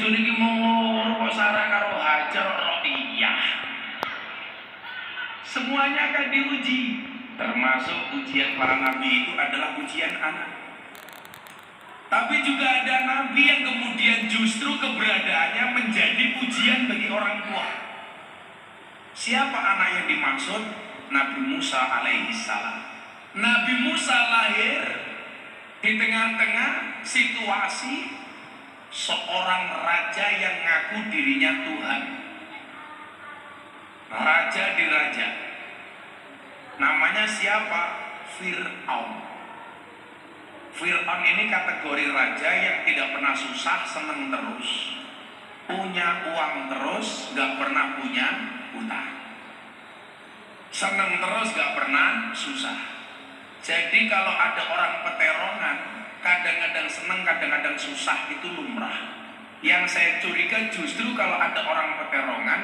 bojone iki moro kok Sarah karo Hajar Rodiyah. Semuanya akan diuji, termasuk ujian para nabi itu adalah ujian anak. Tapi juga ada nabi yang kemudian justru keberadaannya menjadi ujian bagi orang tua. Siapa anak yang dimaksud? Nabi Musa alaihissalam. Nabi Musa lahir di tengah-tengah situasi seorang raja yang ngaku dirinya Tuhan. Raja di raja. Namanya siapa? Fir'aun. Fir'aun ini kategori raja yang tidak pernah susah, seneng terus, punya uang terus, gak pernah punya utang. Seneng terus, gak pernah susah. Jadi kalau ada orang peterongan, kadang-kadang seneng, kadang-kadang susah, itu lumrah. Yang saya curiga justru kalau ada orang peterongan,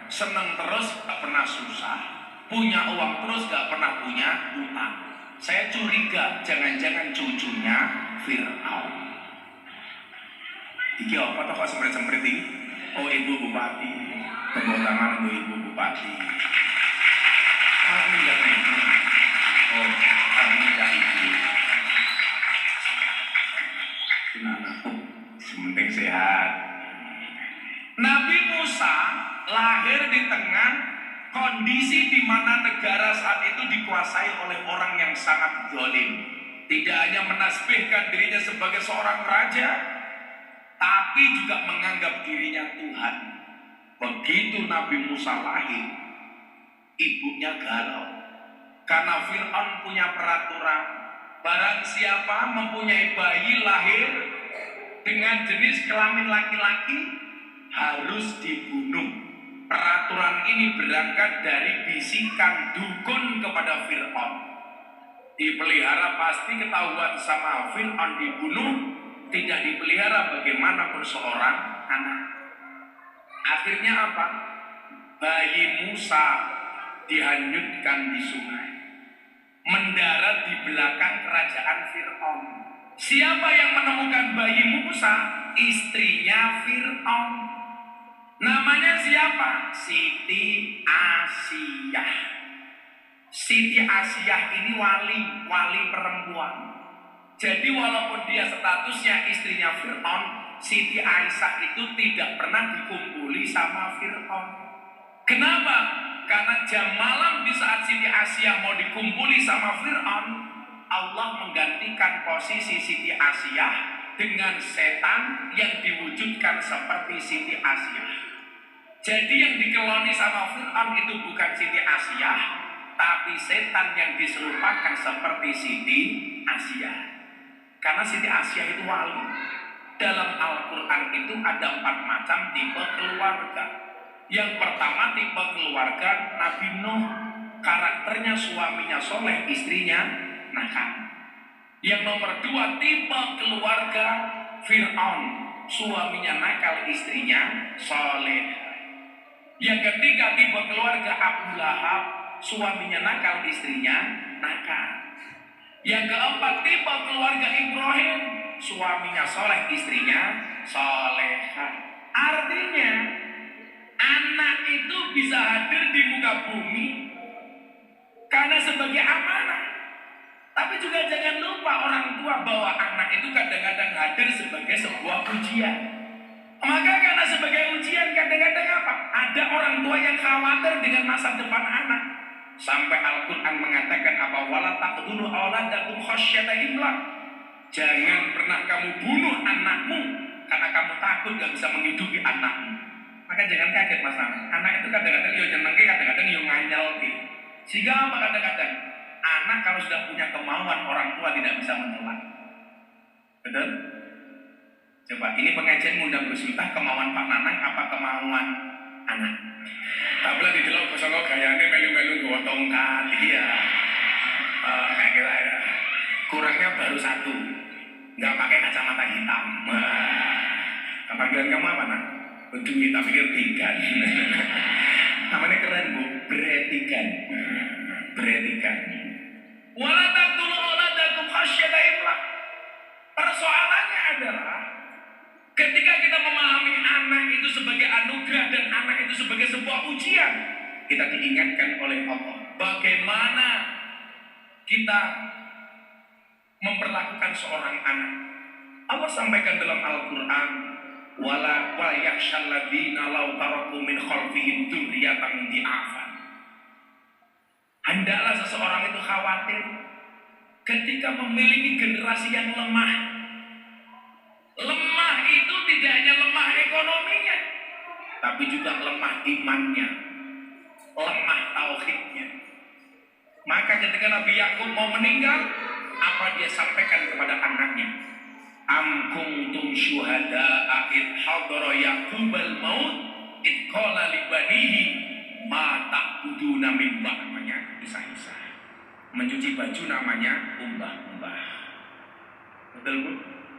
seneng terus, gak pernah susah, punya uang terus, gak pernah punya utang. Saya curiga jangan-jangan cucunya Fir'aun. Iki apa toh kok semprit-semprit ini? Oh, ibu bupati. Tepuk tangan untuk ibu bupati. Kami enggak ibu. Oh, kami enggak ibu. Gimana? Sementing sehat. Nabi Musa lahir di tengah kondisi di mana negara saat itu dikuasai oleh orang yang sangat zalim. Tidak hanya menasbihkan dirinya sebagai seorang raja, tapi juga menganggap dirinya Tuhan. Begitu Nabi Musa lahir, ibunya galau. Karena Fir'aun punya peraturan, barang siapa mempunyai bayi lahir dengan jenis kelamin laki-laki harus dibunuh. Peraturan ini berangkat dari bisikan dukun kepada Fir'aun. Dipelihara pasti ketahuan sama Fir'aun dibunuh, tidak dipelihara bagaimana seorang anak. Akhirnya apa? Bayi Musa dihanyutkan di sungai, mendarat di belakang kerajaan Fir'aun. Siapa yang menemukan bayi Musa? Istrinya Fir'aun. Namanya siapa? Siti Asiyah. Siti Asiyah ini wali perempuan. Jadi walaupun dia statusnya istrinya Fir'aun, Siti Aisyah itu tidak pernah dikumpuli sama Fir'aun. Kenapa? Karena jam malam di saat Siti Asiyah mau dikumpuli sama Fir'aun, Allah menggantikan posisi Siti Asiyah dengan setan yang diwujudkan seperti Siti Asiyah. Jadi yang dikeloni sama Fir'aun itu bukan Siti Asiyah, tapi setan yang diserupakan seperti Siti Asiyah. Karena Siti Asiyah itu wali. Dalam Al-Quran itu ada 4 macam tipe keluarga. Yang pertama tipe keluarga Nabi Nuh, karakternya suaminya soleh, istrinya nakal. Yang nomor 2 tipe keluarga Fir'aun, suaminya nakal, istrinya soleh. Yang ketiga tipe keluarga Abu Lahab, suaminya nakal, istrinya nakal. Yang keempat tipe keluarga Ibrahim, suaminya soleh, istrinya solehah. Artinya anak itu bisa hadir di muka bumi karena sebagai amanah. Tapi juga jangan lupa orang tua bahwa anak itu kadang-kadang hadir sebagai sebuah ujian. Maka karena sebagai ujian kadang-kadang apa? Ada orang tua yang khawatir dengan masa depan anak. Sampai Al-Quran mengatakan apa? Wala taqtulu auladakum khasyata imlaq. Jangan pernah kamu bunuh anakmu karena kamu takut gak bisa menghidupi anakmu. Maka jangan kaget mas anak itu kadang-kadang yo nyenengke, kadang-kadang yo nganyelke. Sehingga apa kadang-kadang anak kalau sudah punya kemauan orang tua tidak bisa menolak. Betul? Coba ini pengajian ngundang Gus Miftah, kemauan Pak Nanang apa kemauan anak? Tabla di delok kosong gayane melu-melu nggawa tongkat iki ya. Kayak kira ya. Kurangnya baru 1. Enggak pakai kacamata hitam. Panggilan kamu apa, Nak? Betul, kita pikir tigan. Namanya keren, Bu. Beretikan. Wala taqtulu auladakum khasyata imlaq. Persoalannya adalah ketika kita memahami manusia, kita diingatkan oleh Allah bagaimana kita memperlakukan seorang anak. Allah sampaikan dalam Al-Quran, wala yakhshal ladzina law taraku min khalfihim dzurriyyatan dhi'afan. Hendaklah seseorang itu khawatir ketika memiliki generasi yang lemah. Lemah itu tidak hanya lemah ekonominya, tapi juga lemah imannya, lemah tauhidnya. Maka ketika Nabi Yakub mau meninggal, apa dia sampaikan kepada anaknya? Am kuntum syuhada'a id hadara Yaqubal maut id qala li banihi ma ta'buduna min ba'di. Namanya Isa. Mencuci baju namanya umbah-umbah. Betul Bu?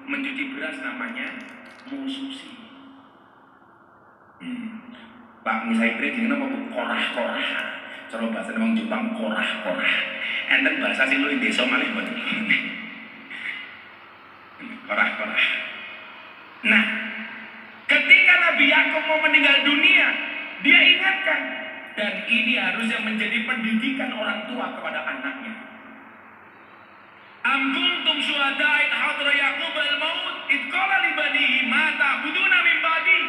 Mencuci beras namanya mususi. Pak misai kredit apa Bu? Korah-korah. Cara bahasa wong Jepang korah-korah. Enten bahasa sing luwih desa malih mboten. Korah-korah. Nah, ketika Nabi Yakub mau meninggal dunia, dia ingatkan, dan ini harusnya menjadi pendidikan orang tua kepada anaknya. Am kuntum syuhada'a id hadara Yaqub al-maut id qala li banihi ma ta'buduna min ba'di.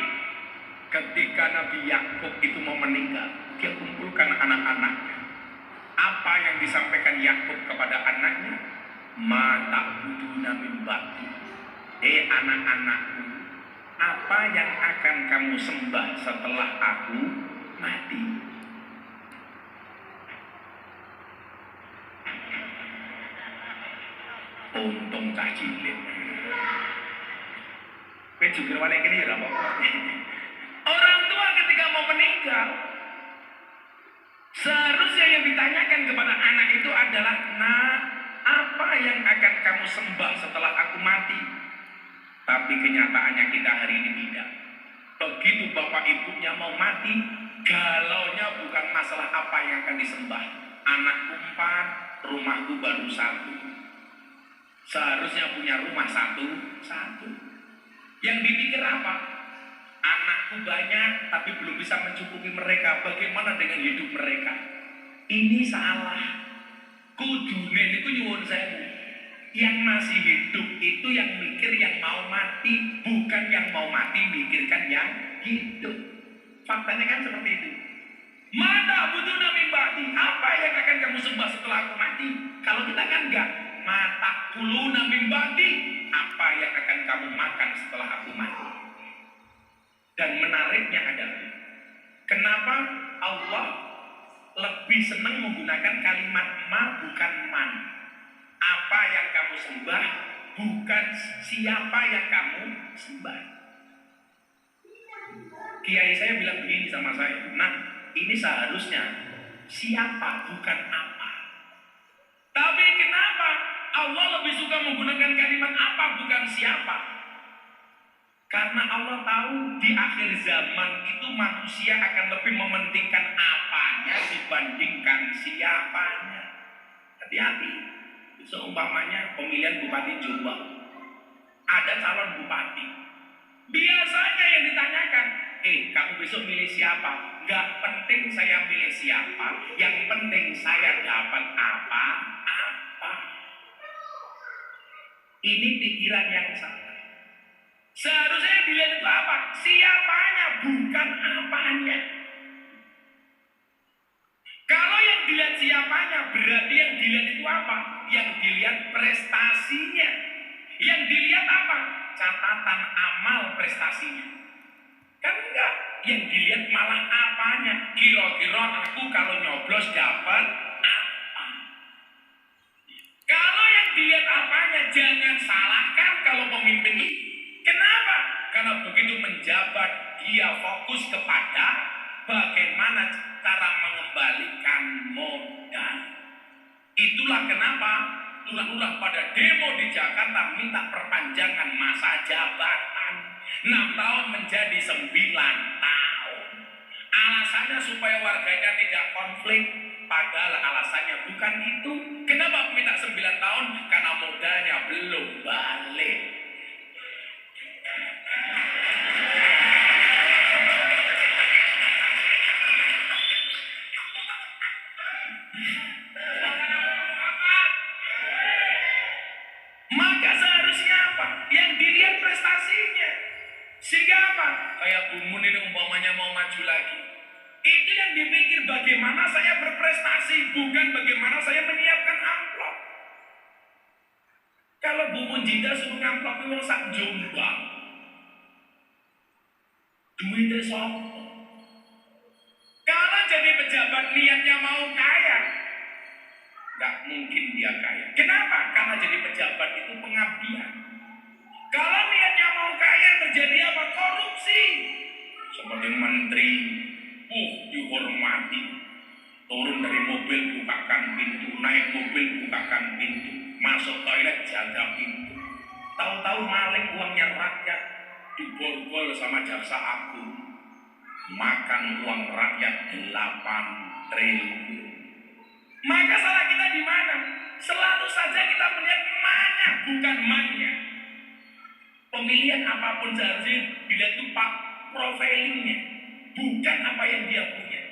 Ketika Nabi Yakub itu mau meninggal, dia kumpulkan anak-anaknya. Apa yang disampaikan Yakub kepada anaknya? Ma ta'buduna min ba'di. Anak-anakku, apa yang akan kamu sembah setelah aku mati? Untung cah cilik. Kowe jujur wae kene ya apa? Orang tua ketika mau meninggal, seharusnya yang ditanyakan kepada anak itu adalah, "Nak, apa yang akan kamu sembah setelah aku mati?" Tapi kenyataannya kita hari ini tidak. Begitu bapak ibunya mau mati, galaunya bukan masalah apa yang akan disembah. Anakku 4, rumahku baru 1. Seharusnya punya rumah satu. Yang dipikir apa? Anakku banyak tapi belum bisa mencukupi mereka. Bagaimana dengan hidup mereka? Ini salah. Kudune niku nyuwun sewu. Yang masih hidup itu yang mikir yang mau mati, bukan yang mau mati mikirkan yang hidup. Faktanya kan seperti itu. Mata buduna min ba'di. Apa yang akan kamu sembah setelah aku mati? Kalau kita kan enggak. Mata kuluna min ba'di. Apa yang akan kamu makan setelah aku mati? Dan menariknya adalah, kenapa Allah lebih senang menggunakan kalimat ma bukan man? Apa yang kamu sembah, bukan siapa yang kamu sembah. Kiai saya bilang begini sama saya, "Nah, ini seharusnya siapa bukan apa." Tapi kenapa Allah lebih suka menggunakan kalimat apa bukan siapa? Karena Allah tahu di akhir zaman itu manusia akan lebih mementingkan apanya dibandingkan siapanya. Hati-hati. Seumpamanya pemilihan Bupati Jombang, ada calon bupati. Biasanya yang ditanyakan, kamu besok milih siapa? Gak penting saya milih siapa, yang penting saya dapat apa. Ini pikiran yang salah. Seharusnya yang dilihat itu apa? Siapanya, bukan apanya. Kalau yang dilihat siapanya, berarti yang dilihat itu apa? Yang dilihat prestasinya. Yang dilihat apa? Catatan amal prestasinya. Kan enggak. Yang dilihat malah apanya. Kira-kira aku kalau nyoblos dapat apa? Kalau yang dilihat apanya, jangan salahkan kalau pemimpin ini. Kenapa? Karena begitu menjabat, dia fokus kepada bagaimana cara mengembalikan modal. Itulah kenapa lurah-lurah pada demo di Jakarta minta perpanjangan masa jabatan 6 tahun menjadi 9 tahun. Alasannya supaya warganya tidak konflik. Padahal alasannya bukan itu. Kenapa minta 9 tahun? Karena modalnya belum balik. kayak Bumun ini umpamanya mau maju lagi. Itu yang dipikir bagaimana saya berprestasi, bukan bagaimana saya menyiapkan amplop. Kalau Bumun Jinda suruh ngamplop itu sak Jombang, duitnya sopo. Kalau jadi pejabat niatnya mau kaya, nggak mungkin dia kaya. Kenapa? Karena jadi pejabat itu pengabdian. Kalau niatnya mau kaya terjadi apa? Korupsi. Seperti menteri, dihormati. Turun dari mobil bukakan pintu, naik mobil bukakan pintu, masuk toilet jaga pintu. Tahu-tahu maling uangnya rakyat, diborgol sama jaksa agung. Makan uang rakyat 8 triliun. Maka salah kita di mana? Selalu saja kita melihat mana, bukan mannya. Pemilihan apapun seharusnya dilihat itu pak profilingnya, bukan apa yang dia punya.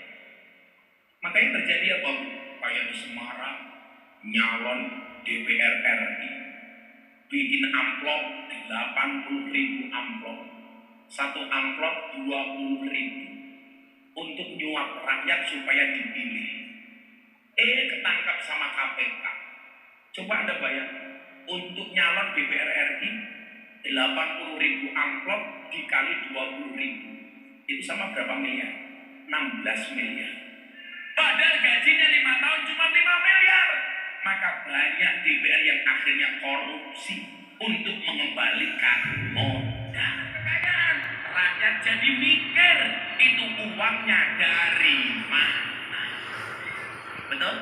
Makanya terjadi apa? Kayak di Semarang, nyalon DPR RI, bikin amplop 80.000 amplop, satu amplop 20.000 untuk nyuap rakyat supaya dipilih. Ketangkap sama KPK. Coba Anda bayangkan, untuk nyalon DPR RI 80.000 amplop dikali 20.000 itu sama berapa miliar? 16 miliar. Padahal gajinya 5 tahun cuma 5 miliar. Maka banyak DPR yang akhirnya korupsi untuk mengembalikan modal kekayaan. Rakyat jadi mikir itu uangnya dari mana. Betul?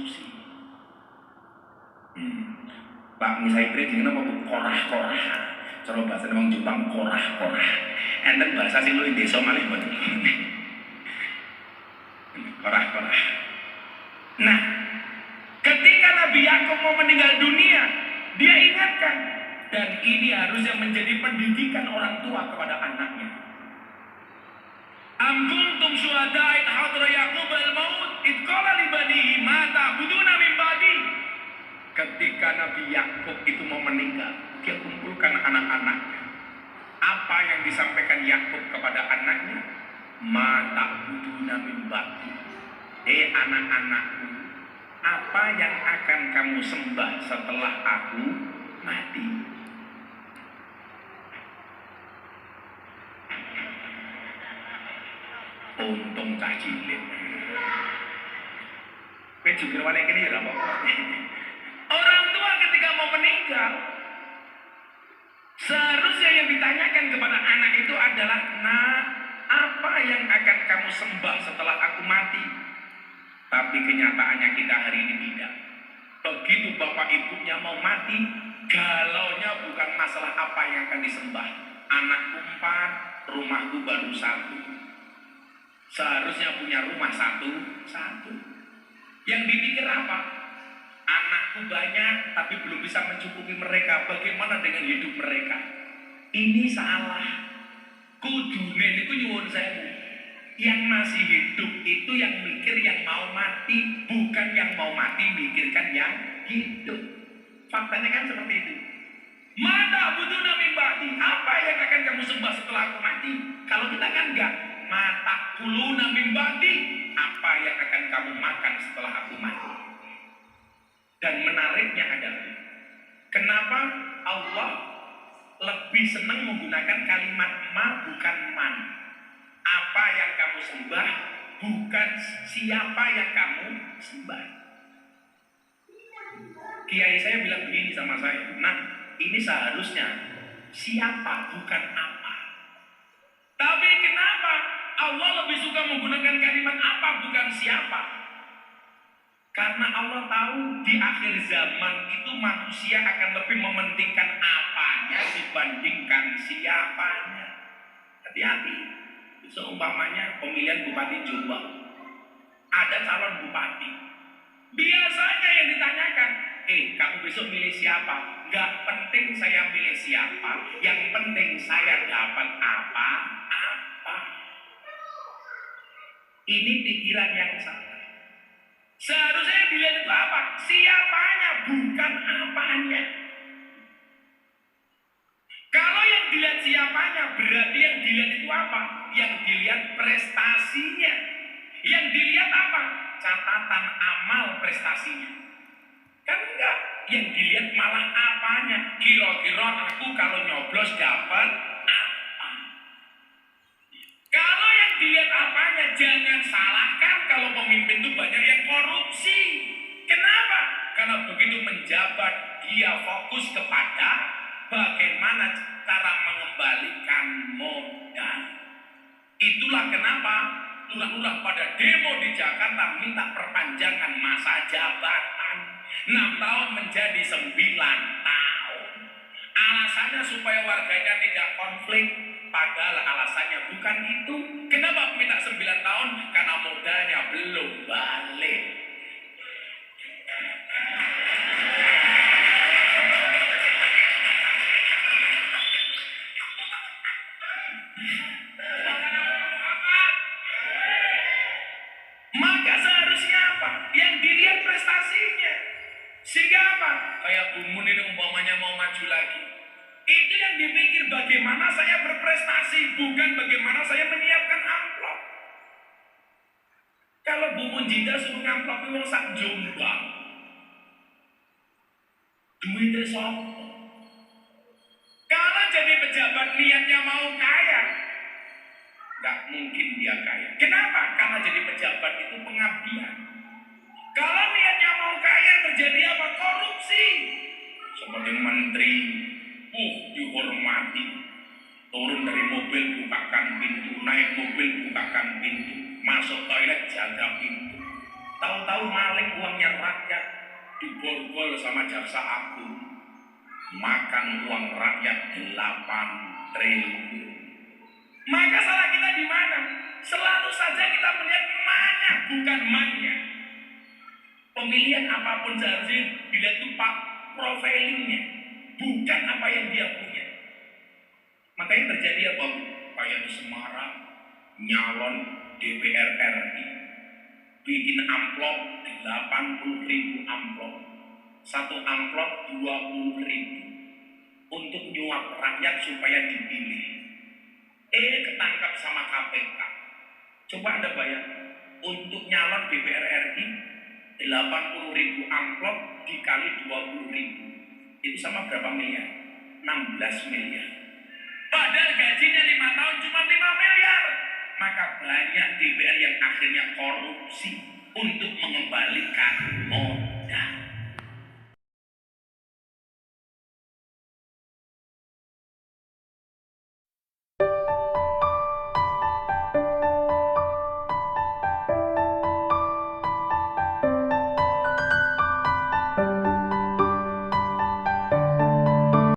korupsi. Pak misalnya kira apa korah-korah. Cara bahasa wong Jepang korah-korah. Enten bahasa sing luwih desa malih mboten. Korah-korah. Nah, ketika Nabi Yakub mau meninggal dunia, dia ingatkan, dan ini harusnya menjadi pendidikan orang tua kepada anaknya. Am kuntum syuhada id hadra Yaqub al-maut id qala li banihi ma ta'buduna min ba'di. Ketika Nabi Yakub itu mau meninggal, dia kumpulkan anak-anaknya. Apa yang disampaikan Yakub kepada anaknya? Ma ta'buduna min ba'di. Anak-anakku, apa yang akan kamu sembah setelah aku mati? Untung cah cilik. Kowe jujur wae kene ya apa? Orang tua ketika mau meninggal, seharusnya yang ditanyakan kepada anak itu adalah, "Nak, apa yang akan kamu sembah setelah aku mati?" Tapi kenyataannya kita hari ini tidak. Begitu bapak ibunya mau mati, galaunya bukan masalah apa yang akan disembah. Anakku 4, rumahku baru 1. Seharusnya punya rumah satu. Yang dipikir apa? Anakku banyak tapi belum bisa mencukupi mereka. Bagaimana dengan hidup mereka? Ini salah. Kudune niku nyuwun sewu. Yang masih hidup itu yang mikir yang mau mati, bukan yang mau mati mikirkan yang hidup. Faktanya kan seperti itu. Mata buduna min ba'di. Apa yang akan kamu sembah setelah aku mati? Kalau kita kan enggak. Mata kuluna min ba'di. Apa yang akan kamu makan setelah aku mati? Dan menariknya adalah, kenapa Allah lebih senang menggunakan kalimat ma bukan man? Apa yang kamu sembah, bukan siapa yang kamu sembah. Kiai saya bilang begini sama saya, "Nah, ini seharusnya siapa bukan apa." Tapi kenapa Allah lebih suka menggunakan kalimat apa bukan siapa? Karena Allah tahu di akhir zaman itu manusia akan lebih mementingkan apanya dibandingkan siapanya. Hati-hati. Seumpamanya pemilihan bupati Jombang, ada calon bupati. Biasanya yang ditanyakan, kamu besok milih siapa? Gak penting saya milih siapa, yang penting saya dapat apa. Ini pikiran yang salah. Seharusnya yang dilihat itu apa? Siapanya, bukan apanya. Kalau yang dilihat siapanya, berarti yang dilihat itu apa? Yang dilihat prestasinya. Yang dilihat apa? Catatan amal prestasinya. Kan enggak. Yang dilihat malah apanya. Kira-kira aku kalau nyoblos dapat apa? Kalau yang dilihat apanya, jangan salahkan kalau pemimpin itu banyak yang korupsi. Kenapa? Karena begitu menjabat, dia fokus kepada bagaimana cara mengembalikan modal. Itulah kenapa lurah-lurah pada demo di Jakarta minta perpanjangan masa jabatan 6 tahun menjadi 9 tahun. Alasannya supaya warganya tidak konflik, padahal alasannya bukan itu. Kenapa minta 9 tahun? Karena modalnya belum balik. Maka seharusnya apa? Yang dilihat prestasinya. Sehingga apa? Kayak Bu Mun ini umpamanya mau maju lagi. Itu yang dipikir bagaimana saya berprestasi, bukan bagaimana saya menyiapkan amplop. Kalau Bu Munjida suruh ngamplop itu sak Jombang, duitnya sopo. Kalau jadi pejabat niatnya mau kaya, nggak mungkin dia kaya. Kenapa? Karena jadi pejabat itu pengabdian. Kalau niatnya mau kaya, terjadi apa? Korupsi. Seperti menteri, dihormati. Turun dari mobil, bukakan pintu. Naik mobil, bukakan pintu. Masuk toilet, jaga pintu. Tahu-tahu maling uangnya rakyat, diborgol sama jaksa agung, makan uang rakyat 8 triliun. Maka salah kita di mana? Selalu saja kita melihat mana, bukan mannya. Pemilihan apapun seharusnya dilihat itu pak profilingnya, bukan apa yang dia punya. Makanya terjadi apa? Kayak di Semarang, nyalon DPR RI, bikin amplop 80.000 amplop, satu amplop 20.000 untuk nyuap rakyat supaya dipilih. Ketangkap sama KPK. Coba Anda bayangkan, untuk nyalon DPR RI 80.000 amplop dikali 20.000 itu sama berapa miliar? 16 miliar. Padahal gajinya 5 tahun cuma 5 miliar. Maka banyak DPR yang akhirnya korupsi untuk mengembalikan modal.